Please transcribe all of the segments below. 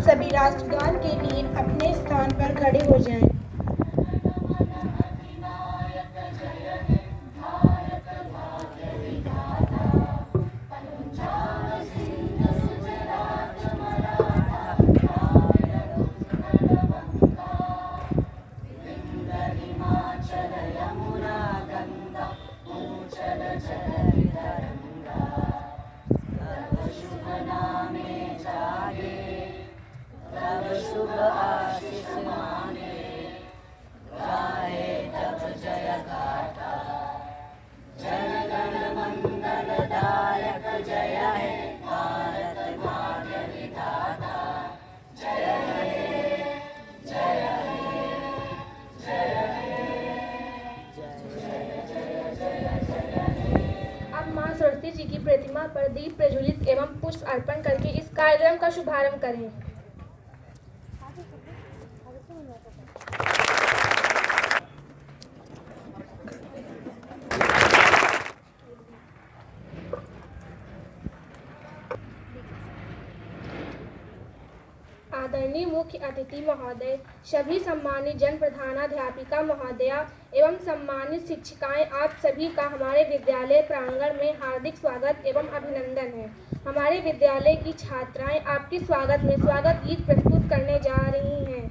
सभी राष्ट्रगान के लिए अपने स्थान पर खड़े हो जाएं। शुभ आशीष मांगे गाए जब जय गाथा जय गण मंगल दायक जय है भारत भाग्य विधाता जय हे जय हे जय हे। अब मां सरस्वती जी की प्रतिमा पर दीप प्रज्वलित एवं पुष्प अर्पण करके इस कार्यक्रम का शुभारंभ करें। आदरणीय मुख्य अतिथि महोदय, सभी सम्मानित जन प्रधानाध्यापिका महोदया एवं सम्मानित शिक्षिकाएं, आप सभी का हमारे विद्यालय प्रांगण में हार्दिक स्वागत एवं अभिनंदन है। हमारे विद्यालय की छात्राएं आपके स्वागत में स्वागत गीत प्रस्तुत करने जा रही हैं।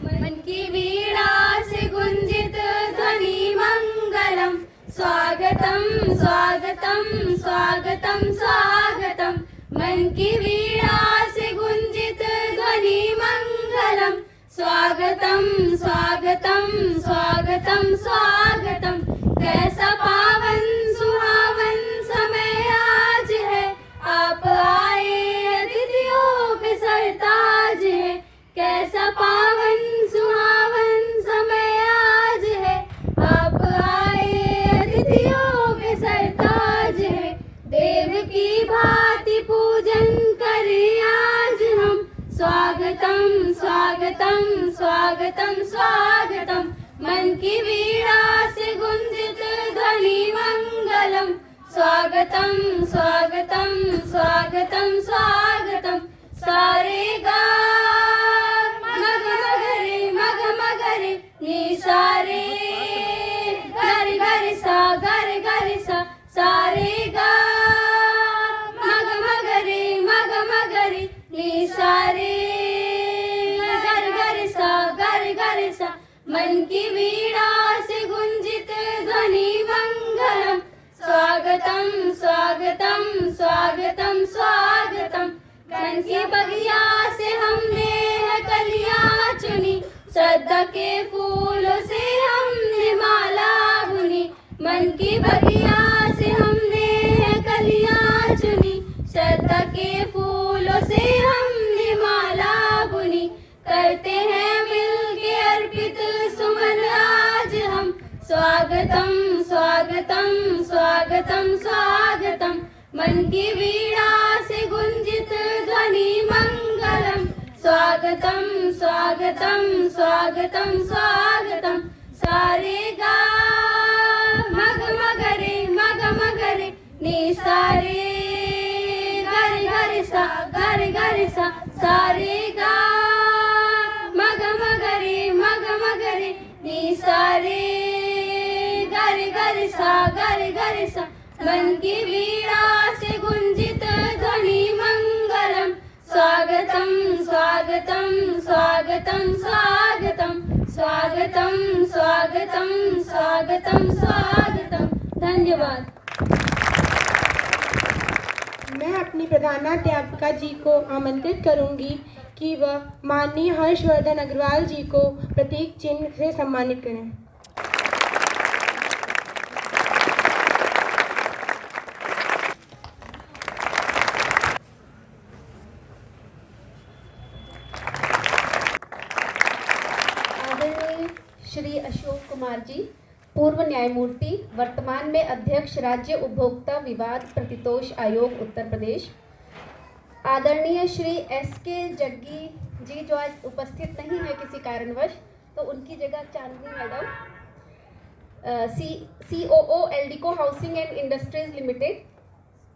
मन की वीणा से गुंजित ध्वनि मंगलम स्वागतम स्वागतम स्वागतम स्वागतम। मन की वीणा से गुंजित ध्वनि मंगलम स्वागतम स्वागतम स्वागतम स्वागतम। कैसा पावन सुहावन समय आज है, आप आए अतिथियों पे सरताज है। कैसा पावन सुहावन समय आज है, आप आए अतिथियों पे सरताज है। देव की भांति पूजन करें आज हम, स्वागतम स्वागतम स्वागतम स्वागतम। मन की वीणा से गुंजित ध्वनि मंगलम स्वागतम स्वागतम स्वागतम स्वागतम। सारे गा मग मगरे मग मगरे नी सारे गर गर सा गर गर सा। सारे गा मग मगरे मग मगरे नी सारे गर गर सा गर गर सा। मन की वीणा से गुंजित ध्वनि मंगलम स्वागतम स्वागतम स्वागतम स्वागतम। मन की बगिया से हमने है कलियां चुनी, श्रद्धा के फूलों से हमने माला बुनी। मन की बगिया से हमने है कलियां चुनी, श्रद्धा के फूलों से हमने माला बुनी। करते हैं मिलके अर्पित सुमन आज हम, स्वागतम स्वागतम स्वागतम स्वागतम। मन की वीणा से गुंजित ध्वनि मंगलम स्वागतम स्वागतम स्वागतम स्वागतम। सारे गा मग मगरे मग मगरे नी सारे गर गर सा गर गर सा। सारे गा मग मगरे मग मगरे नी सारे गर गर सा गर गर सा। मन की वीणा से गुंजित ध्वनि मंगलम स्वागतम स्वागतम स्वागतम स्वागतम स्वागतम स्वागतम स्वागतम स्वागतम। धन्यवाद। मैं अपनी प्रधानाध्यापिका जी को आमंत्रित करूंगी कि वह माननीय हर्षवर्धन अग्रवाल जी को प्रतीक चिन्ह से सम्मानित करें। आदरणीय श्री अशोक कुमार जी, पूर्व न्यायमूर्ति, वर्तमान में अध्यक्ष राज्य उपभोक्ता विवाद प्रतितोष आयोग उत्तर प्रदेश। आदरणीय श्री एस.के. जग्गी जी जो आज उपस्थित नहीं है किसी कारणवश, तो उनकी जगह Chandni madam, COO Eldeco housing and industries limited.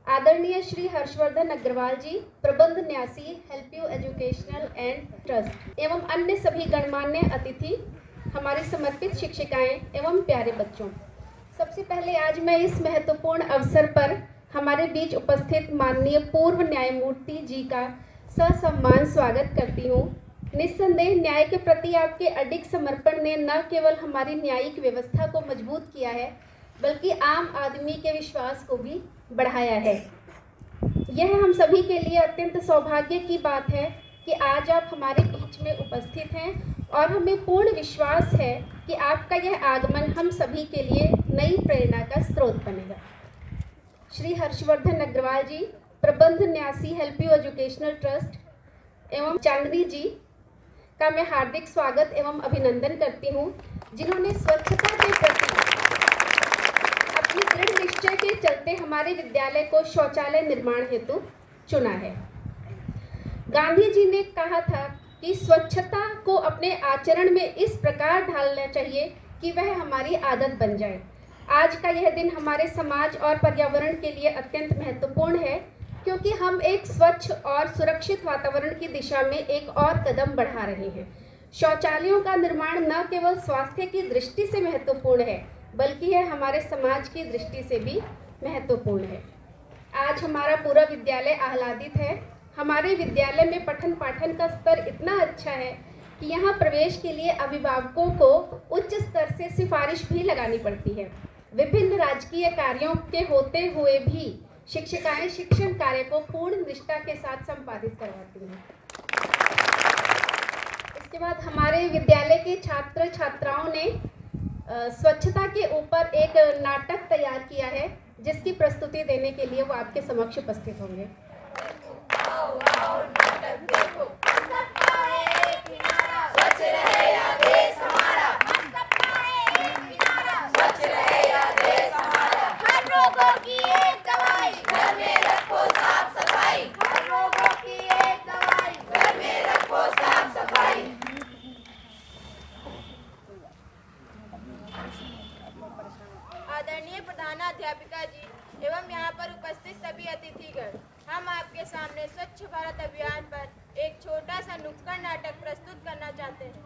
आदरणीय श्री हर्षवर्धन अग्रवाल जी, प्रबंध न्यासी, help you educational and trust एवं अन्य सभी गणमान्य अतिथि, हमारी समर्पित शिक्षिकाएं एवं प्यारे बच्चों, सबसे पहले आज मैं इस महत्वपूर्ण अवसर पर हमारे बीच उपस्थित माननीय पूर्व न्यायमूर्ति जी का ससम्मान स्वागत करती हूँ। निस्संदेह न्याय के प्रति आपके अडिग समर्पण ने न केवल हमारी न्यायिक व्यवस्था को मजबूत किया है, बल्कि आम आदमी के विश्वास को भी बढ़ाया है। यह हम सभी के लिए अत्यंत सौभाग्य की बात है कि आज आप हमारे बीच में उपस्थित हैं और हमें पूर्ण विश्वास है कि आपका यह आगमन हम सभी के लिए नई प्रेरणा का स्रोत बनेगा। श्री हर्षवर्धन अग्रवाल जी, प्रबंध न्यासी, हेल्प यू एजुकेशनल ट्रस्ट एवं चांदनी जी का मैं हार्दिक स्वागत एवं अभिनंदन करती हूँ, जिन्होंने स्वच्छता के प्रति अपनी दृढ़ निश्चय के चलते हमारे विद्यालय को शौचालय निर्माण हेतु चुना है। गांधी जी ने कहा था कि स्वच्छता को अपने आचरण में इस प्रकार ढालना चाहिए कि वह हमारी आदत बन जाए। आज का यह दिन हमारे समाज और पर्यावरण के लिए अत्यंत महत्वपूर्ण है, क्योंकि हम एक स्वच्छ और सुरक्षित वातावरण की दिशा में एक और कदम बढ़ा रहे हैं। शौचालयों का निर्माण न केवल स्वास्थ्य की दृष्टि से महत्वपूर्ण है, बल्कि यह हमारे समाज की दृष्टि से भी महत्वपूर्ण है। आज हमारा पूरा विद्यालय आह्लादित है। हमारे विद्यालय में पठन पाठन का स्तर इतना अच्छा है कि यहाँ प्रवेश के लिए अभिभावकों को उच्च स्तर से सिफारिश भी लगानी पड़ती है। विभिन्न राजकीय कार्यों के होते हुए भी शिक्षिकाएं शिक्षण कार्य को पूर्ण निष्ठा के साथ संपादित करवाती हैं। इसके बाद हमारे विद्यालय के छात्र छात्राओं ने स्वच्छता के ऊपर एक नाटक तैयार किया है, जिसकी प्रस्तुति देने के लिए वो आपके समक्ष उपस्थित होंगे। आदरणीय प्रधानाध्यापिका जी एवं यहाँ पर उपस्थित सभी अतिथिगण, हम आपके सामने स्वच्छ भारत अभियान पर एक छोटा सा नुक्कड़ नाटक प्रस्तुत करना चाहते हैं।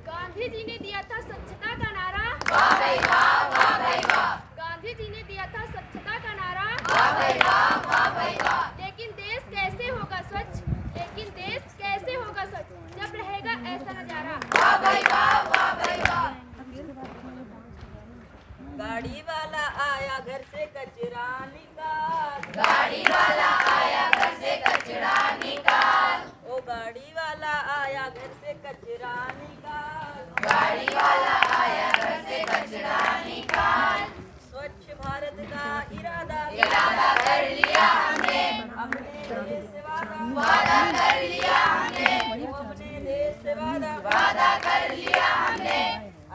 गांधी जी ने दिया था स्वच्छता का नारा, वाह भाई वाह, वाह भाई वाह। गांधी जी ने दिया था स्वच्छता का नारा, वाह भाई वाह, वाह भाई वाह। लेकिन देश कैसे होगा स्वच्छ, लेकिन देश कैसे होगा स्वच्छ जब रहेगा ऐसा नजारा, वाह भाई वाह, वाह भाई वाह। गाड़ी वाला आया घर से कचरा निकाल, गाड़ी वाला आया घर से कचरा निकाल, ओ गाड़ी वाला आया घर से कचरा निकाल, गाड़ी वाला आया घर से कचरा निकाल। स्वच्छ भारत का इरादा कर लिया हमने, अपने देश से वादा कर लिया हमने, अपने देश से वादा कर लिया हमने।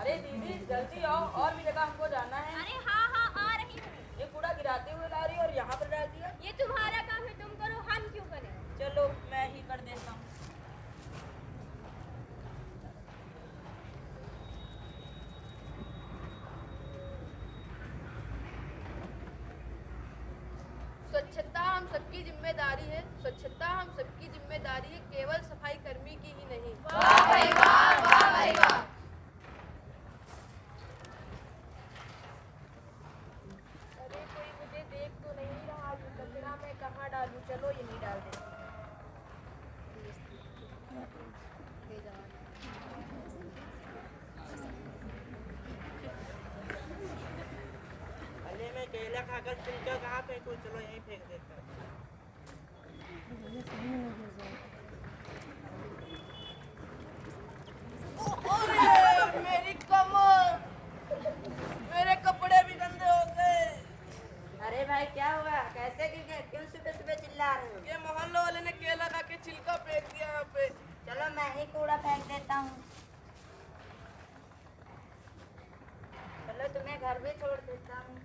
अरे दीदी जल्दी आओ, और भी जगह हमको जाना है। अरे हाँ हाँ आ रही हूँ। ये कूड़ा गिराते हुए ला रही है और यहाँ पर डाल दिया। ये तुम्हारा काम है, तुम करो, हम क्यों करें। चलो मैं ही कर देता हूँ। स्वच्छता हम सबकी जिम्मेदारी है, स्वच्छता हम सबकी जिम्मेदारी है, केवल सफाई कर्मी की ही नहीं। वाह भाई वाह, वाह भाई वाह। अरे कोई मुझे देख तो नहीं रहा, ये कचरा मैं कहाँ डालूं? चलो यहीं डाल देते हैं। अरे मैं केला खाकर छिलका कहाँ फेंकूं? चलो यहीं फेंक देता हूँ। मेरी कमर, मेरे कपड़े भी गंदे हो गए। अरे भाई क्या हुआ? कैसे क्यों सुबह सुबह चिल्ला रहे हो? ये मोहल्ले वाले ने केला खा के छिलका फेंक दिया यहाँ पे। चलो मैं ही कूड़ा फेंक देता हूँ। चलो तुम्हें घर भी छोड़ देता हूँ।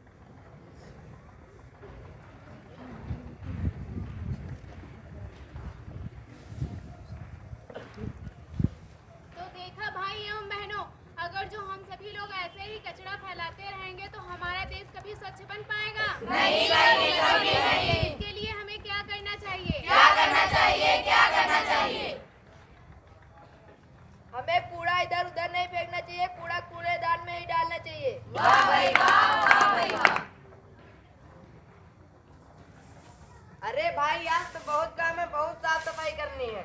तो देखा भाई एवं बहनों, अगर जो हम सभी लोग ऐसे ही कचरा फैलाते रहेंगे तो हमारा देश कभी स्वच्छ बन पाएगा? नहीं, वाह भाई वाह, वाह भाई वाह। अरे भाई आज तो बहुत काम है, बहुत साफ सफाई करनी है।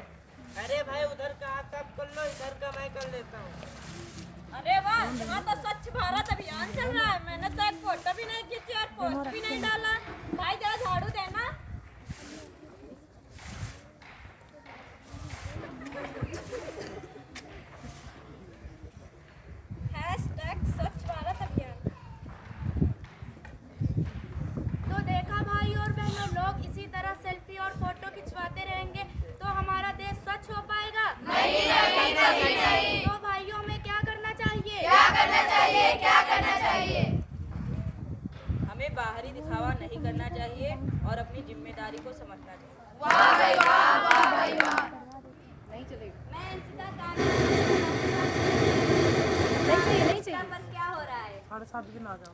अरे भाई उधर का आप सब कर लो, इधर का मैं कर लेता हूँ। अरे वाह, यहाँ तो स्वच्छ भारत अभियान चल रहा है। मैंने तो एक फोटो भी नहीं खींची और पोस्ट भी नहीं डाला। भाई जरा झाड़ू देना। #स्वच्छ भारत अभियान। तो देखा भाई और बहनों, लोग इसी तरह सेल्फी और फोटो खिंचवाते रहेंगे तो हमारा देश स्वच्छ हो पाएगा? नहीं नहीं नहीं नहीं। तो भाइयों हमें क्या करना चाहिए? क्या करना चाहिए, क्या करना चाहिए? हमें बाहरी दिखावा नहीं करना चाहिए और अपनी जिम्मेदारी को समझना चाहिए। वाह भाई वाह, वाह भाई वाह। मैं इंसिता कानून पर क्या हो रहा है? 7:30 दिन आ जाओ।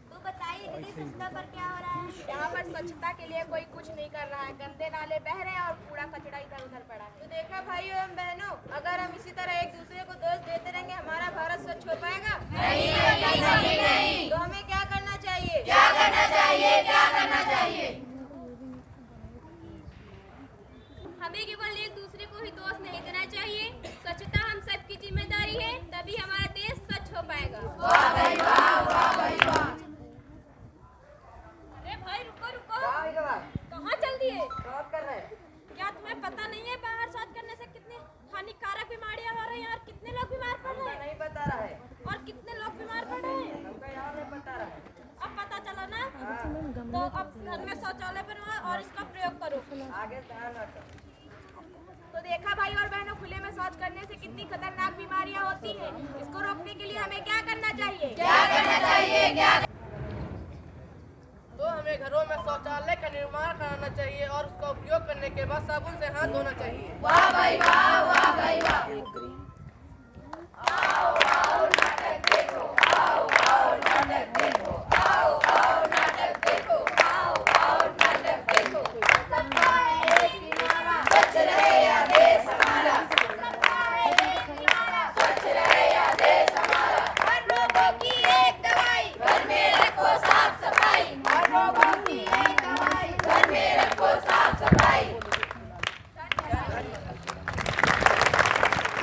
तू बताइए दीदी, स्वच्छता पर क्या हो रहा है? यहाँ पर स्वच्छता के लिए कोई कुछ नहीं कर रहा है। गंदे नाले बह रहे हैं और कूड़ा कचरा इधर उधर पड़ा है। तो देखा भाइयों एवं बहनों, अगर हम इसी तरह एक दूसरे को दोष देते रहेंगे, हमारा भारत स्वच्छ हो पाएगा? नहीं नहीं नहीं नहीं। तो हमें क्या करना चाहिए? क्या करना चाहिए, क्या करना चाहिए? हमें केवल एक दूसरे को ही दोष नहीं देना चाहिए। स्वच्छता हम सबकी जिम्मेदारी है, तभी हमारा देश स्वच्छ हो पाएगा। वाह भाई वाह, वाह भाई वाह। अरे भाई रुको रुको, वाह भाई वाह। कहाँ चल दिए? शौच कर रहे हैं। क्या तुम्हें पता नहीं है बाहर शौच करने से कितनी हानिकारक बीमारियां हो रही हैं और कितने लोग बीमार पड़ रहे हैं? नहीं बता रहा है, और कितने लोग बीमार पड़ रहे हैं? हमको यहाँ नहीं बता रहा है। अब पता चला ना? तो अब घर में शौचालय बनवाओ और इसका प्रयोग करो। आगे ध्यान रखो। तो देखा भाई और बहनों, खुले में शौच करने से कितनी खतरनाक बीमारियां होती हैं। इसको रोकने के लिए हमें क्या करना चाहिए? क्या करना चाहिए, क्या? तो हमें घरों में शौचालय का निर्माण कराना चाहिए और उसका उपयोग करने के बाद साबुन से हाथ धोना चाहिए। वाह भाई वाह, वाह भाई वाह। आओ आओ नाटक देखो, आओ आओ नाटक देखो, आओ आओ नाटक देखो, आओ आओ नाटक देखो। सबका है एक किनारा, स्वच्छ रहे या देश हमारा। सबका है एक किनारा, स्वच्छ रहे या देश हमारा। हर रोगों की एक दवाई, घर में रखो साफ सफाई। हर रोगों की एक दवाई, घर में रखो साफ सफाई।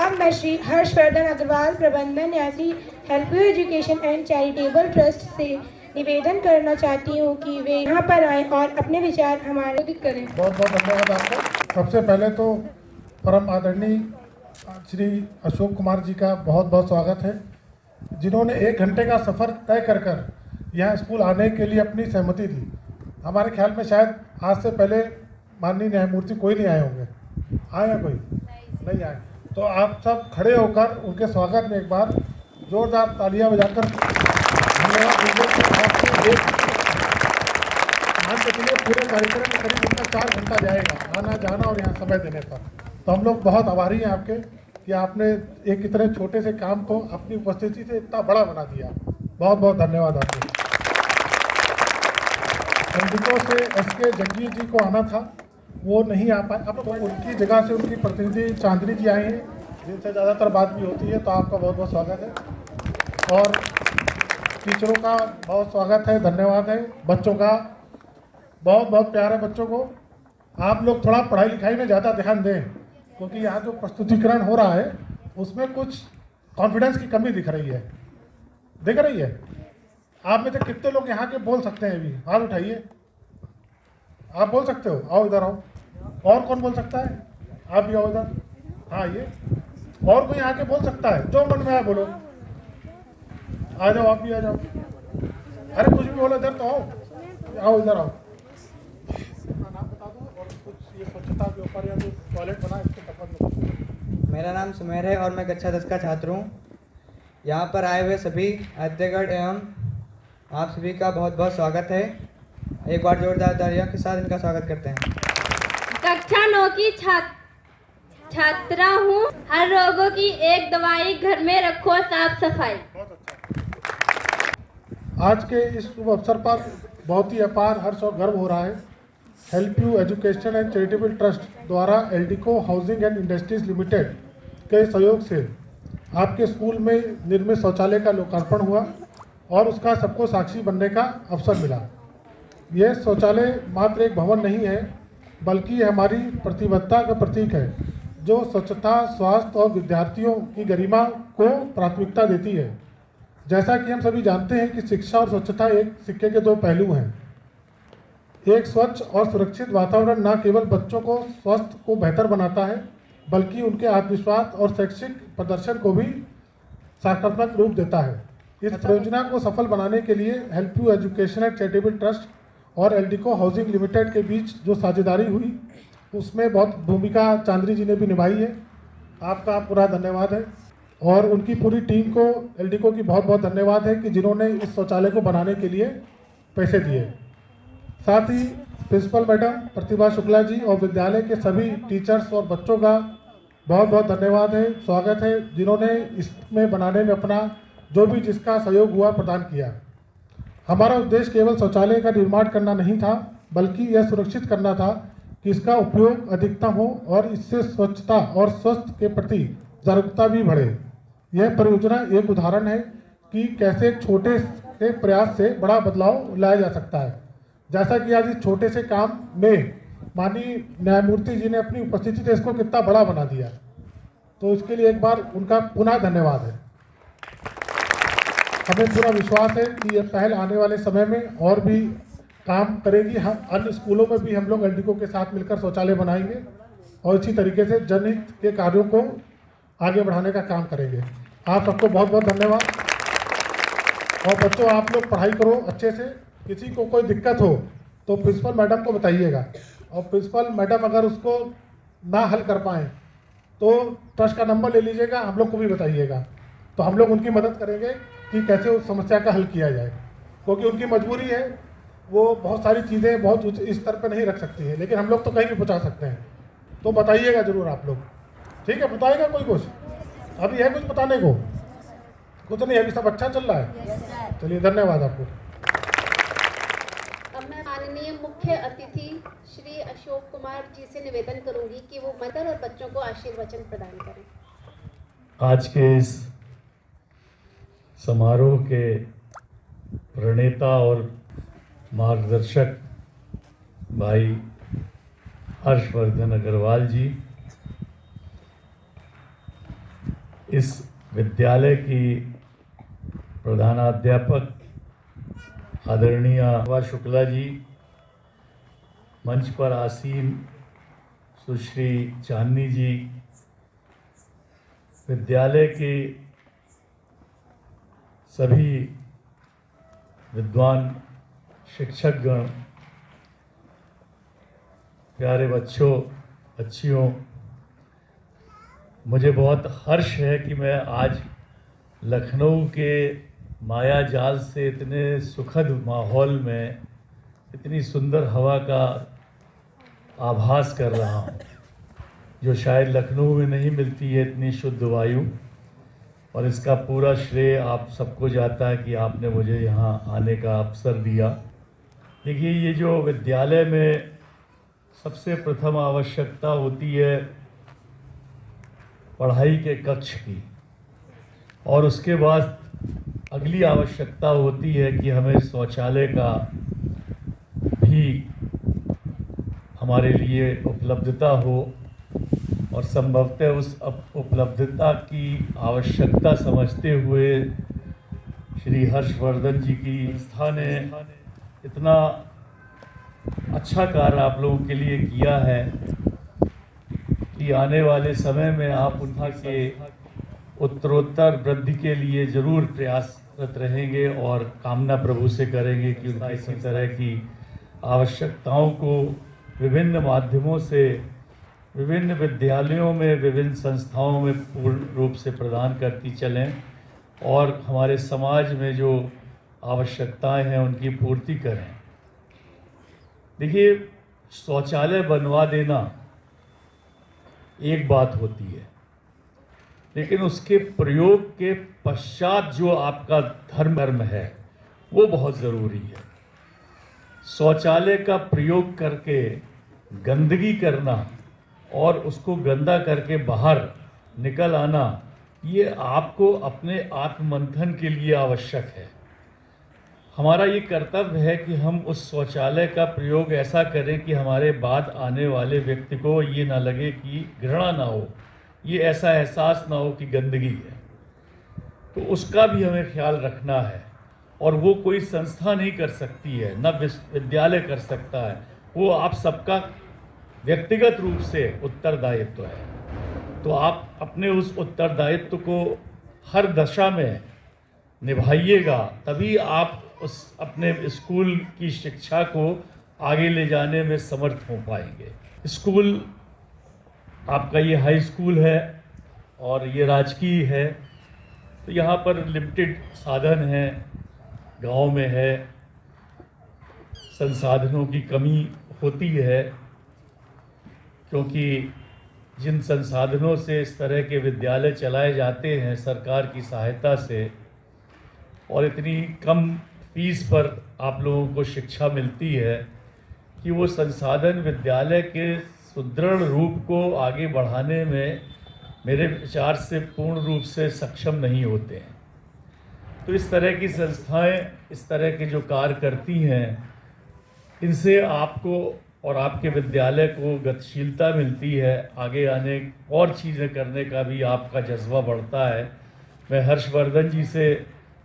अब मैं श्री हर्षवर्धन अग्रवाल प्रबंधन न्यासी help you education and charitable trust से निवेदन करना चाहती हूँ कि वे यहाँ पर आएँ और अपने विचार हमारे को करें। बहुत बहुत धन्यवाद आपका। सबसे पहले तो परम आदरणीय श्री अशोक कुमार जी का बहुत बहुत स्वागत है, जिन्होंने 1 घंटे का सफ़र तय कर यहाँ स्कूल आने के लिए अपनी सहमति दी। हमारे ख्याल में शायद आज से पहले माननीय न्यायमूर्ति कोई नहीं आए होंगे। आए हैं कोई? नहीं आए। तो आप सब खड़े होकर उनके स्वागत में एक बार जोरदार तालियां बजाकर धन्यवाद दीजिए। कि आपको एक मान के चलिए पूरे कार्यक्रम में करीब उनका 4 घंटा जाएगा, आना जाना और यहाँ समय देने पर। तो हम लोग बहुत आभारी हैं आपके कि आपने एक इतने छोटे से काम को अपनी उपस्थिति से इतना बड़ा बना दिया। बहुत बहुत धन्यवाद आपको। एमडीको से SK जगजीत जी को आना था, वो नहीं आ पाए। अब तो उनकी जगह से उनकी प्रतिनिधि चांदनी जी आए हैं, जिनसे ज़्यादातर बात भी होती है। तो आपका बहुत बहुत स्वागत है और टीचरों का बहुत स्वागत है, धन्यवाद है। बच्चों का बहुत बहुत प्यार है। बच्चों को आप लोग थोड़ा पढ़ाई लिखाई में ज़्यादा ध्यान दें, क्योंकि यहाँ जो प्रस्तुतिकरण हो रहा है उसमें कुछ कॉन्फिडेंस की कमी दिख रही है। दिख रही है? आप में से कितने लोग यहाँ के बोल सकते हैं? अभी हाथ उठाइए। आप बोल सकते हो? आओ इधर आओ। और कौन बोल सकता है? आप भी आओ इधर। हाँ ये और कोई यहाँ के बोल सकता है? जो मन में आए बोलो। आ जाओ, आप भी आ जाओ। अरे कुछ भी बोलो, इधर तो आओ। आओ इधर आओ। नाम बता दो और कुछ ये स्वच्छता के ऊपर या जो टॉयलेट बना है इसके संबंध में। मेरा नाम सुमेर है और मैं कक्षा 10 का छात्र हूँ। यहाँ पर आए हुए सभी अतिथिगण एवं आप सभी का बहुत बहुत स्वागत है। एक बार जोरदार तालियों के साथ इनका स्वागत करते हैं। कक्षा 9 की छात्रा हूँ। हर रोगों की एक दवाई, घर में रखो साफ सफाई। बहुत अच्छा। आज के इस शुभ अवसर पर बहुत ही अपार हर्ष और गर्व हो रहा है। Help you education and charitable trust द्वारा Eldeco housing and industries limited के सहयोग से आपके स्कूल में निर्मित शौचालय का लोकार्पण हुआ और उसका सबको साक्षी बनने का अवसर मिला। यह शौचालय मात्र एक भवन नहीं है, बल्कि हमारी प्रतिबद्धता का प्रतीक है, जो स्वच्छता, स्वास्थ्य और विद्यार्थियों की गरिमा को प्राथमिकता देती है। जैसा कि हम सभी जानते हैं कि शिक्षा और स्वच्छता एक सिक्के के दो पहलू हैं। एक स्वच्छ और सुरक्षित वातावरण न केवल बच्चों को स्वास्थ्य को बेहतर बनाता है, बल्कि उनके आत्मविश्वास और शैक्षिक प्रदर्शन को भी सकारात्मक रूप देता है। इस परियोजना को सफल बनाने के लिए help you educational charitable trust और एल्डिको हाउसिंग लिमिटेड के बीच जो साझेदारी हुई, उसमें बहुत भूमिका चांद्री जी ने भी निभाई है। आपका पूरा धन्यवाद है और उनकी पूरी टीम को, एल्डिको की बहुत बहुत धन्यवाद है कि जिन्होंने इस शौचालय को बनाने के लिए पैसे दिए। साथ ही प्रिंसिपल मैडम प्रतिभा शुक्ला जी और विद्यालय के सभी टीचर्स और बच्चों का बहुत बहुत धन्यवाद है, स्वागत है, जिन्होंने इसमें बनाने में अपना जो भी जिसका सहयोग हुआ प्रदान किया। हमारा उद्देश्य केवल शौचालय का निर्माण करना नहीं था, बल्कि यह सुनिश्चित करना था कि इसका उपयोग अधिकतम हो और इससे स्वच्छता और स्वास्थ्य के प्रति जागरूकता भी बढ़े। यह परियोजना एक उदाहरण है कि कैसे एक छोटे से प्रयास से बड़ा बदलाव लाया जा सकता है। जैसा कि आज इस छोटे से काम में माननीय न्यायमूर्ति जी ने अपनी उपस्थिति से इसको कितना बड़ा बना दिया, तो इसके लिए एक बार उनका पुनः धन्यवाद है। हमें पूरा विश्वास है कि यह पहल आने वाले समय में और भी काम करेगी। हम अन्य स्कूलों में भी हम लोग एल्डिको के साथ मिलकर शौचालय बनाएंगे और इसी तरीके से जनहित के कार्यों को आगे बढ़ाने का काम करेंगे। आप सबको बहुत बहुत धन्यवाद। और बच्चों, आप लोग पढ़ाई करो अच्छे से। किसी को कोई दिक्कत हो तो प्रिंसिपल मैडम को बताइएगा, और प्रिंसिपल मैडम अगर उसको ना हल कर पाएँ तो ट्रस्ट का नंबर ले लीजिएगा, हम लोग को भी बताइएगा, तो हम लोग उनकी मदद करेंगे कि कैसे उस समस्या का हल किया जाए। क्योंकि उनकी मजबूरी है, वो बहुत सारी चीज़ें बहुत उच्च स्तर पर नहीं रख सकती है, लेकिन हम लोग तो कहीं भी पहुँचा सकते हैं। तो बताइएगा ज़रूर आप लोग, ठीक है? बताएगा कोई कुछ? अभी है कुछ बताने को? कुछ नहीं, अभी सब अच्छा चल रहा है। चलिए, धन्यवाद आपको। अब मैं माननीय मुख्य अतिथि श्री अशोक कुमार जी से निवेदन करूंगी कि वो मदर और बच्चों को आशीर्वचन प्रदान करें। आज के इस समारोह के प्रणेता और मार्गदर्शक भाई हर्षवर्धन अग्रवाल जी, इस विद्यालय की प्रधानाध्यापक आदरणीय प्रतिभा शुक्ला जी, मंच पर आसीन सुश्री चांदनी जी, विद्यालय के सभी विद्वान शिक्षकगण, प्यारे बच्चों बच्चियों, मुझे बहुत हर्ष है कि मैं आज लखनऊ के माया जाल से इतने सुखद माहौल में इतनी सुंदर हवा का आभास कर रहा हूँ, जो शायद लखनऊ में नहीं मिलती है, इतनी शुद्ध वायु। और इसका पूरा श्रेय आप सबको जाता है कि आपने मुझे यहाँ आने का अवसर दिया। देखिए, ये जो विद्यालय में सबसे प्रथम आवश्यकता होती है पढ़ाई के कक्ष की, और उसके बाद अगली आवश्यकता होती है कि हमें शौचालय का भी हमारे लिए उपलब्धता हो, और संभवतः उस उपलब्धता की आवश्यकता समझते हुए श्री हर्षवर्धन जी की संस्था ने इतना अच्छा कार्य आप लोगों के लिए किया है कि आने वाले समय में आप उनका के उत्तरोत्तर वृद्धि के लिए ज़रूर प्रयासरत रहेंगे, और कामना प्रभु से करेंगे कि उनका इसी तरह की आवश्यकताओं को विभिन्न माध्यमों से विभिन्न विद्यालयों में, विभिन्न संस्थाओं में पूर्ण रूप से प्रदान करती चलें, और हमारे समाज में जो आवश्यकताएं हैं उनकी पूर्ति करें। देखिए, शौचालय बनवा देना एक बात होती है, लेकिन उसके प्रयोग के पश्चात जो आपका धर्म है वो बहुत ज़रूरी है। शौचालय का प्रयोग करके गंदगी करना और उसको गंदा करके बाहर निकल आना, ये आपको अपने आत्ममंथन के लिए आवश्यक है। हमारा ये कर्तव्य है कि हम उस शौचालय का प्रयोग ऐसा करें कि हमारे बाद आने वाले व्यक्ति को ये ना लगे कि घृणा ना हो, ये ऐसा एहसास ना हो कि गंदगी है। तो उसका भी हमें ख्याल रखना है, और वो कोई संस्था नहीं कर सकती है, न विश्वविद्यालय कर सकता है, वो आप सबका व्यक्तिगत रूप से उत्तरदायित्व है। तो आप अपने उस उत्तरदायित्व को हर दशा में निभाइएगा, तभी आप उस अपने स्कूल की शिक्षा को आगे ले जाने में समर्थ हो पाएंगे। स्कूल आपका ये हाई स्कूल है और ये राजकीय है, तो यहाँ पर लिमिटेड साधन हैं, गांव में है, संसाधनों की कमी होती है, क्योंकि जिन संसाधनों से इस तरह के विद्यालय चलाए जाते हैं सरकार की सहायता से, और इतनी कम फीस पर आप लोगों को शिक्षा मिलती है कि वो संसाधन विद्यालय के सुदृढ़ रूप को आगे बढ़ाने में मेरे विचार से पूर्ण रूप से सक्षम नहीं होते हैं। तो इस तरह की संस्थाएं, इस तरह के जो कार्य करती हैं, इनसे आपको और आपके विद्यालय को गतिशीलता मिलती है, आगे आने और चीज़ें करने का भी आपका जज्बा बढ़ता है। मैं हर्षवर्धन जी से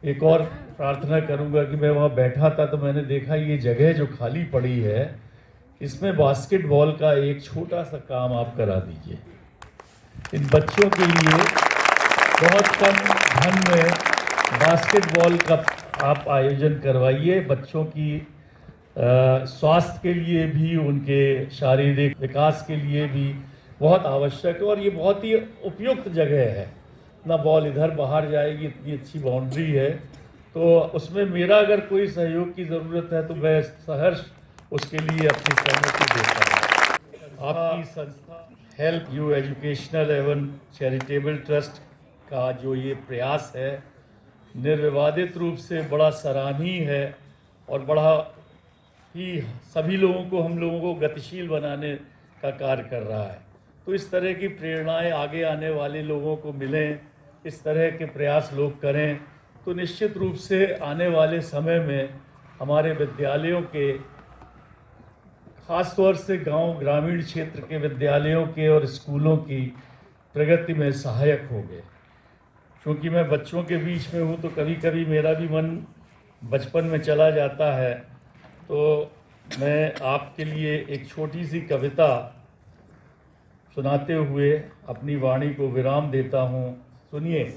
एक और प्रार्थना करूंगा कि मैं वहाँ बैठा था तो मैंने देखा ये जगह जो खाली पड़ी है, इसमें बास्केटबॉल का एक छोटा सा काम आप करा दीजिए। इन बच्चों के लिए बहुत कम धन में बास्केटबॉल का आप आयोजन करवाइए। बच्चों की स्वास्थ्य के लिए भी, उनके शारीरिक विकास के लिए भी बहुत आवश्यक है, और ये बहुत ही उपयुक्त जगह है ना। बॉल इधर बाहर जाएगी, इतनी अच्छी बाउंड्री है, तो उसमें मेरा अगर कोई सहयोग की ज़रूरत है तो मैं सहर्ष उसके लिए अपनी सहमति देता हूँ। आपकी संस्था हेल्प यू एजुकेशनल एवं चैरिटेबल ट्रस्ट का जो ये प्रयास है, निर्विवादित रूप से बड़ा सराहनीय है और बड़ा ही सभी लोगों को, हम लोगों को गतिशील बनाने का कार्य कर रहा है। तो इस तरह की प्रेरणाएं आगे आने वाले लोगों को मिलें, इस तरह के प्रयास लोग करें, तो निश्चित रूप से आने वाले समय में हमारे विद्यालयों के, खासतौर से गांव ग्रामीण क्षेत्र के विद्यालयों के और स्कूलों की प्रगति में सहायक होंगे। क्योंकि मैं बच्चों के बीच में हूँ तो कभी कभी मेरा भी मन बचपन में चला जाता है। तो मैं आपके लिए एक छोटी सी कविता सुनाते हुए अपनी वाणी को विराम देता हूँ। सुनिए,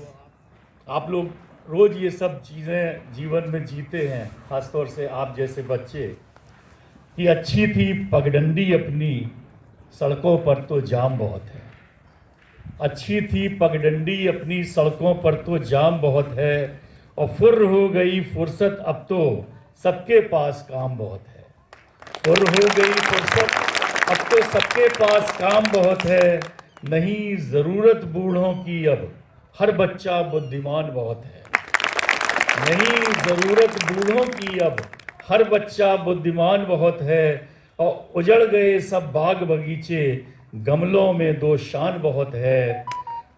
आप लोग रोज़ ये सब चीज़ें जीवन में जीते हैं, ख़ासतौर से आप जैसे बच्चे, कि अच्छी थी पगडंडी अपनी, सड़कों पर तो जाम बहुत है। अच्छी थी पगडंडी अपनी, सड़कों पर तो जाम बहुत है, और फुर्र हो गई फुर्सत अब तो सबके पास काम बहुत है। फुर्र हो गई फुर्सत अब तो सबके पास काम बहुत है, नहीं ज़रूरत बूढ़ों की अब, हर बच्चा बुद्धिमान बहुत है। नहीं ज़रूरत बूढ़ों की अब, हर बच्चा बुद्धिमान बहुत है, और उजड़ गए सब बाग बगीचे, गमलों में दो शान बहुत है।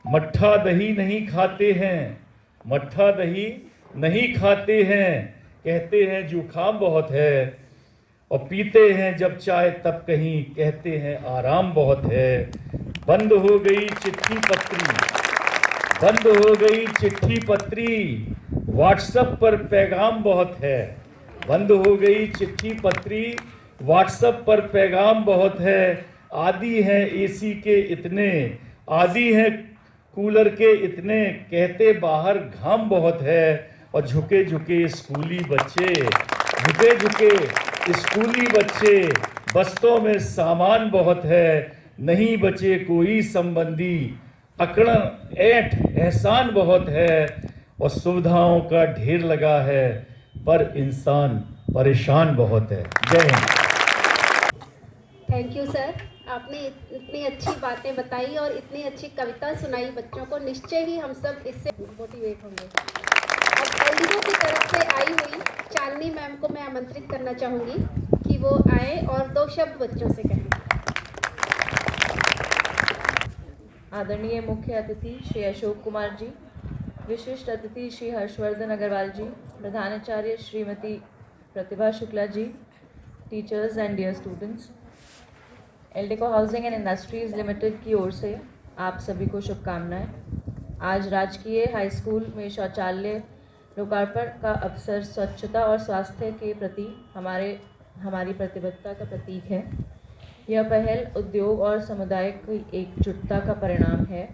मट्ठा दही नहीं खाते हैं, मट्ठा दही नहीं खाते हैं, कहते हैं जुकाम बहुत है, और पीते हैं जब चाय तब कहीं कहते हैं आराम बहुत है। बंद हो गई चिट्ठी पत्री, बंद हो गई चिट्ठी पत्री, व्हाट्सएप पर पैगाम बहुत है। बंद हो गई चिट्ठी पत्री, व्हाट्सएप पर पैगाम बहुत है। आदी हैं एसी के इतने, आदी हैं कूलर के इतने, कहते बाहर घाम बहुत है, और झुके झुके स्कूली बच्चे, झुके झुके स्कूली बच्चे, बस्तों में सामान बहुत है, नहीं बचे कोई संबंधी, अकड़न ऐंठ एहसान बहुत है, और सुविधाओं का ढेर लगा है, पर इंसान परेशान बहुत है। जय हिंद। थैंक यू सर, आपने इतनी अच्छी बातें बताई और इतनी अच्छी कविता सुनाई बच्चों को। निश्चय ही हम सब इससे मोटिवेट होंगे। अब एलडीओ की तरफ से आई हुई चांदनी मैम को मैं आमंत्रित करना चाहूँगी कि वो आए और 2 शब्द बच्चों से कहें। आदरणीय मुख्य अतिथि श्री अशोक कुमार जी, विशिष्ट अतिथि श्री हर्षवर्धन अग्रवाल जी, प्रधानाचार्य Shrimati Pratibha Shukla ji, teachers and dear students, Eldeco housing and industries limited की ओर से आप सभी को शुभकामनाएं। आज राजकीय हाई स्कूल में शौचालय लोकार्पण का अवसर स्वच्छता और स्वास्थ्य के प्रति हमारी प्रतिबद्धता का प्रतीक है। यह पहल उद्योग और समुदाय की एकजुटता का परिणाम है।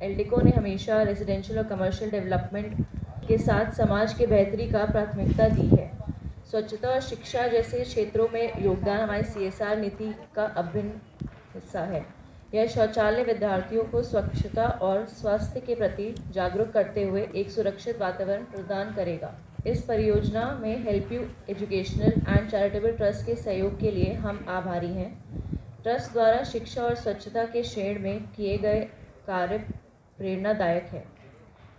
एल्डेको ने हमेशा रेजिडेंशियल और कमर्शियल डेवलपमेंट के साथ समाज के बेहतरी का प्राथमिकता दी है। स्वच्छता और शिक्षा जैसे क्षेत्रों में योगदान हमारी CSR नीति का अभिन्न हिस्सा है। यह शौचालय विद्यार्थियों को स्वच्छता और स्वास्थ्य के प्रति जागरूक करते हुए एक सुरक्षित वातावरण प्रदान करेगा। इस परियोजना में help you educational and charitable trust के सहयोग के लिए हम आभारी हैं। ट्रस्ट द्वारा शिक्षा और स्वच्छता के क्षेत्र में किए गए कार्य प्रेरणादायक है।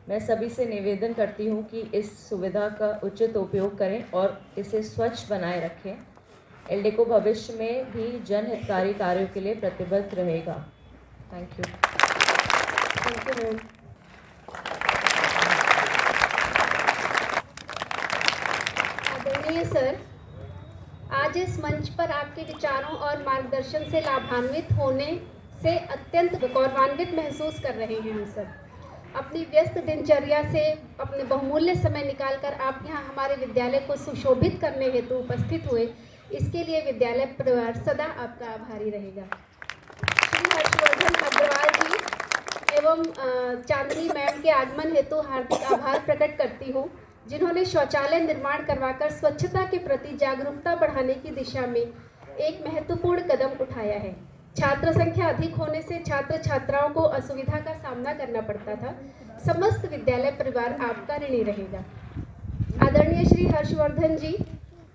मैं सभी से निवेदन करती हूँ कि इस सुविधा का उचित उपयोग करें और इसे स्वच्छ बनाए रखें। एल्डेको भविष्य में भी जनहितकारी कार्यों के लिए प्रतिबद्ध रहेगा। Thank you. Thank you ma'am. आदरणीय सर, आज इस मंच पर आपके विचारों और मार्गदर्शन से लाभान्वित होने से अत्यंत गौरवान्वित महसूस कर रहे हैं हम सब। अपनी व्यस्त दिनचर्या से अपने बहुमूल्य समय निकालकर आप यहाँ हमारे विद्यालय को सुशोभित करने हेतु उपस्थित हुए, इसके लिए विद्यालय परिवार सदा आपका आभारी रहेगा। श्री हर्षवर्धन अग्रवाल जी एवं चांदनी मैम के आगमन हेतु हार्दिक आभार प्रकट करती हूँ, जिन्होंने शौचालय निर्माण करवाकर स्वच्छता के प्रति जागरूकता बढ़ाने की दिशा में एक महत्वपूर्ण कदम उठाया है। छात्र संख्या अधिक होने से छात्र छात्राओं को असुविधा का सामना करना पड़ता था। समस्त विद्यालय परिवार आपका ऋणी रहेगा। आदरणीय श्री हर्षवर्धन जी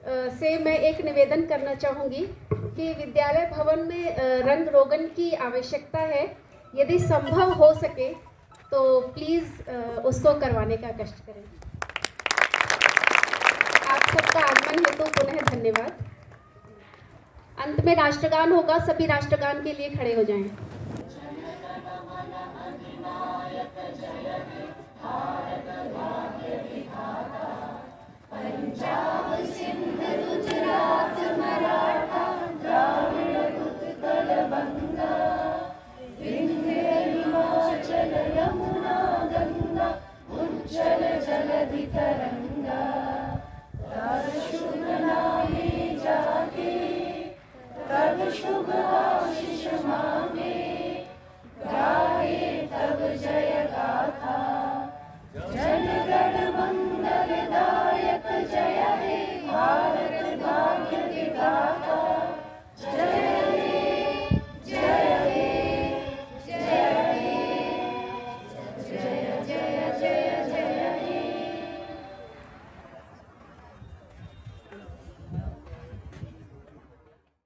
से मैं एक निवेदन करना चाहूँगी कि विद्यालय भवन में रंग रोगन की आवश्यकता है। यदि संभव हो सके तो प्लीज़ उसको करवाने का कष्ट करें। आप सबका आगमन हेतु पुनः धन्यवाद। अंत में राष्ट्रगान होगा, सभी राष्ट्रगान के लिए खड़े हो जाएं।